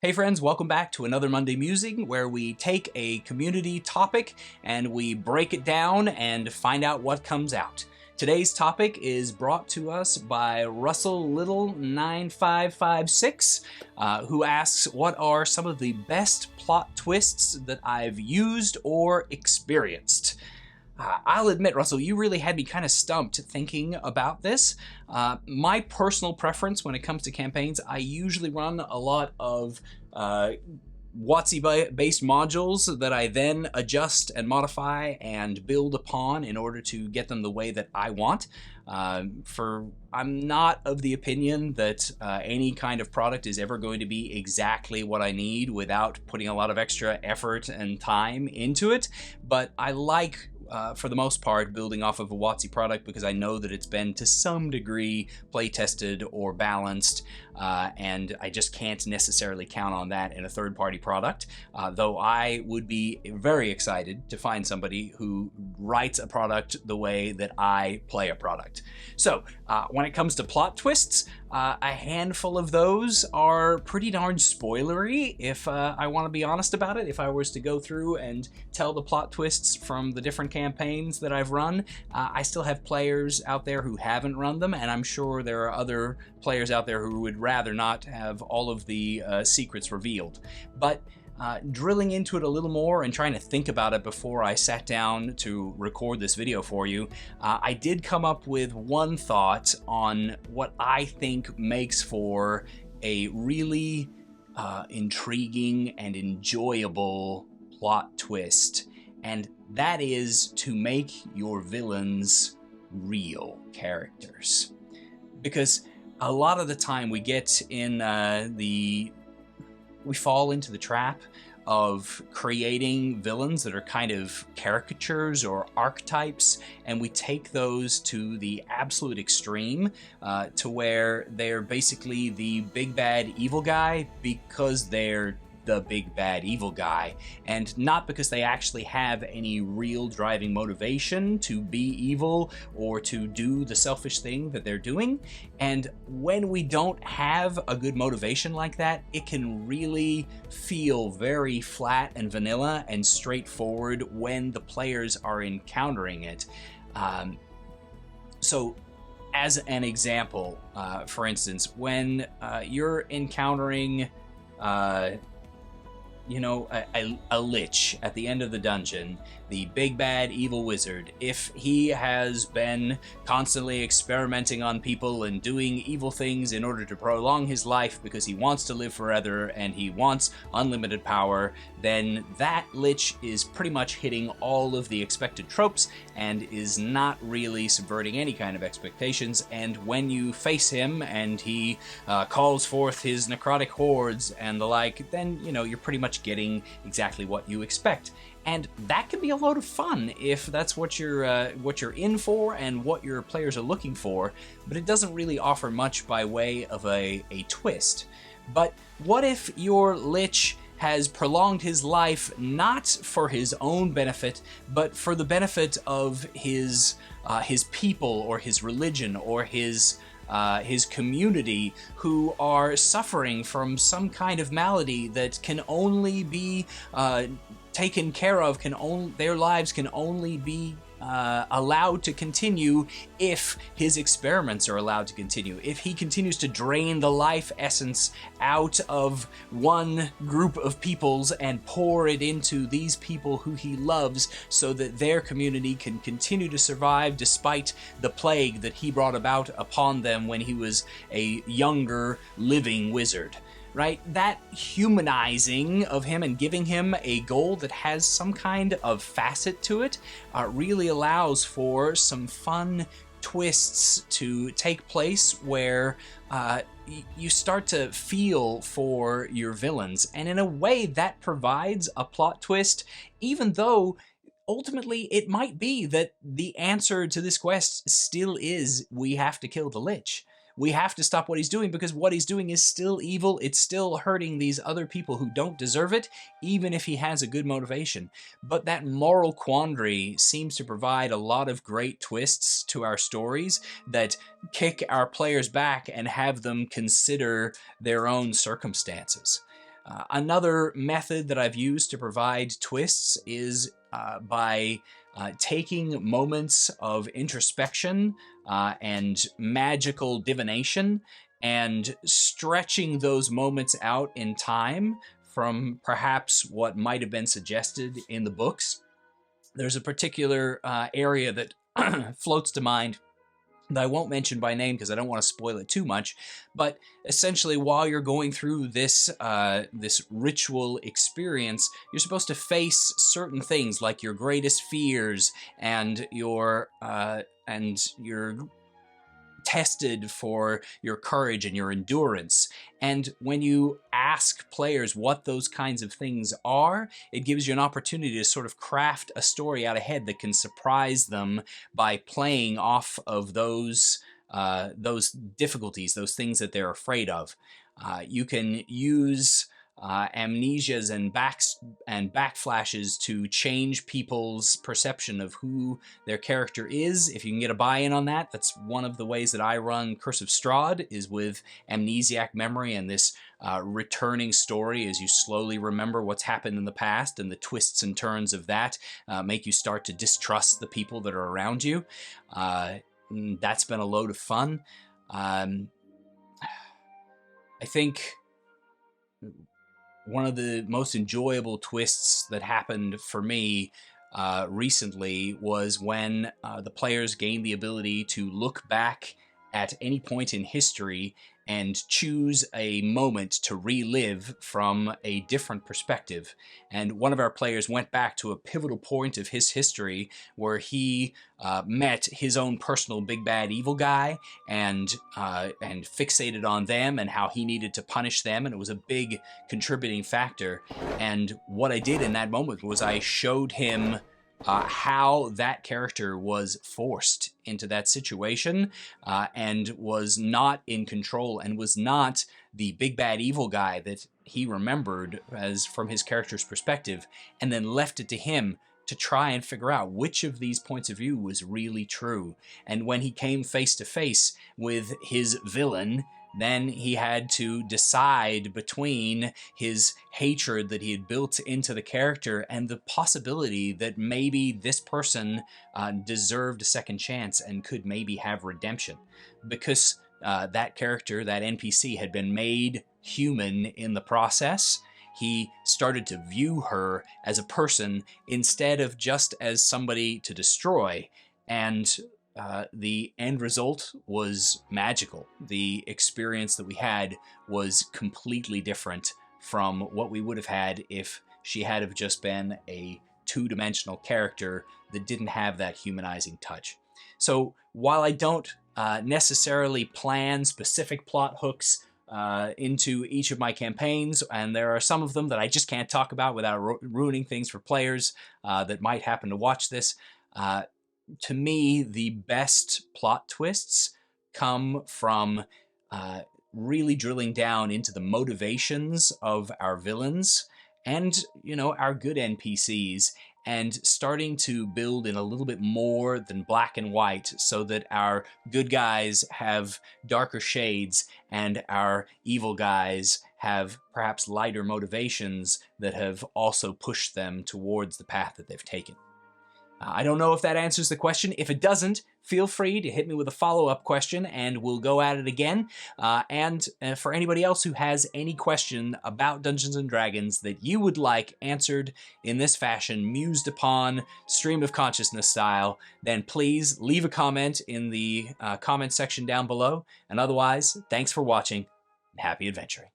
Hey friends, welcome back to another Monday Musing, where we take a community topic and we break it down and find out what comes out. Today's topic is brought to us by Russell Little 9556, who asks, what are some of the best plot twists that I've used or experienced? I'll admit, Russell, you really had me kind of stumped thinking about this. My personal preference when it comes to campaigns, I usually run a lot of WotC-based modules that I then adjust and modify and build upon in order to get them the way that I want. I'm not of the opinion that any kind of product is ever going to be exactly what I need without putting a lot of extra effort and time into it, but I like for the most part, building off of a WotC product because I know that it's been to some degree play tested or balanced, and I just can't necessarily count on that in a third-party product, though I would be very excited to find somebody who writes a product the way that I play a product. So when it comes to plot twists, a handful of those are pretty darn spoilery, if I want to be honest about it. If I was to go through and tell the plot twists from the different campaigns that I've run, I still have players out there who haven't run them, and I'm sure there are other players out there who would rather not have all of the secrets revealed. But drilling into it a little more and trying to think about it before I sat down to record this video for you, I did come up with one thought on what I think makes for a really intriguing and enjoyable plot twist, and that is to make your villains real characters. Because a lot of the time we get in we fall into the trap of creating villains that are kind of caricatures or archetypes, and we take those to the absolute extreme, to where they're basically the big bad evil guy because they're the big bad evil guy, and not because they actually have any real driving motivation to be evil or to do the selfish thing that they're doing. And when we don't have a good motivation like that, it can really feel very flat and vanilla and straightforward when the players are encountering it. So as an example, for instance, when you're encountering a lich at the end of the dungeon, the big bad evil wizard, if he has been constantly experimenting on people and doing evil things in order to prolong his life because he wants to live forever and he wants unlimited power, then that lich is pretty much hitting all of the expected tropes and is not really subverting any kind of expectations. And when you face him and he calls forth his necrotic hordes and the like, then you're pretty much getting exactly what you expect. And that can be a load of fun if that's what you're in for and what your players are looking for, but it doesn't really offer much by way of a twist. But what if your lich has prolonged his life not for his own benefit, but for the benefit of his people or his religion or his community, who are suffering from some kind of malady that can only be taken care of, their lives can only be allowed to continue if his experiments are allowed to continue. If he continues to drain the life essence out of one group of peoples and pour it into these people who he loves so that their community can continue to survive despite the plague that he brought about upon them when he was a younger living wizard. Right? That humanizing of him and giving him a goal that has some kind of facet to it really allows for some fun twists to take place where you start to feel for your villains. And in a way, that provides a plot twist, even though ultimately it might be that the answer to this quest still is we have to kill the lich. We have to stop what he's doing because what he's doing is still evil. It's still hurting these other people who don't deserve it, even if he has a good motivation. But that moral quandary seems to provide a lot of great twists to our stories that kick our players back and have them consider their own circumstances. Another method that I've used to provide twists is by taking moments of introspection and magical divination and stretching those moments out in time from perhaps what might have been suggested in the books. There's a particular area that floats to mind that I won't mention by name because I don't want to spoil it too much. But essentially, while you're going through this this ritual experience, you're supposed to face certain things like your greatest fears and your tested for your courage and your endurance. And when you ask players what those kinds of things are, it gives you an opportunity to sort of craft a story out ahead that can surprise them by playing off of those difficulties, those things that they're afraid of. You can use amnesias and backflashes to change people's perception of who their character is. If you can get a buy-in on that, that's one of the ways that I run Curse of Strahd, is with amnesiac memory and this returning story as you slowly remember what's happened in the past, and the twists and turns of that make you start to distrust the people that are around you. That's been a load of fun. I think one of the most enjoyable twists that happened for me recently was when the players gained the ability to look back at any point in history and choose a moment to relive from a different perspective. And one of our players went back to a pivotal point of his history where he met his own personal big bad evil guy and fixated on them and how he needed to punish them, and it was a big contributing factor. And what I did in that moment was I showed him how that character was forced into that situation and was not in control and was not the big bad evil guy that he remembered as from his character's perspective, and then left it to him to try and figure out which of these points of view was really true. And when he came face to face with his villain, then he had to decide between his hatred that he had built into the character and the possibility that maybe this person deserved a second chance and could maybe have redemption. Because that character, that NPC, had been made human in the process, he started to view her as a person instead of just as somebody to destroy. And the end result was magical. The experience that we had was completely different from what we would have had if she had have just been a two-dimensional character that didn't have that humanizing touch. So while I don't necessarily plan specific plot hooks into each of my campaigns, and there are some of them that I just can't talk about without ruining things for players that might happen to watch this, to me, the best plot twists come from really drilling down into the motivations of our villains and, our good NPCs, and starting to build in a little bit more than black and white so that our good guys have darker shades and our evil guys have perhaps lighter motivations that have also pushed them towards the path that they've taken. I don't know if that answers the question. If it doesn't, feel free to hit me with a follow-up question and we'll go at it again. And for anybody else who has any question about Dungeons & Dragons that you would like answered in this fashion, mused upon, stream of consciousness style, then please leave a comment in the comment section down below. And otherwise, thanks for watching and happy adventuring.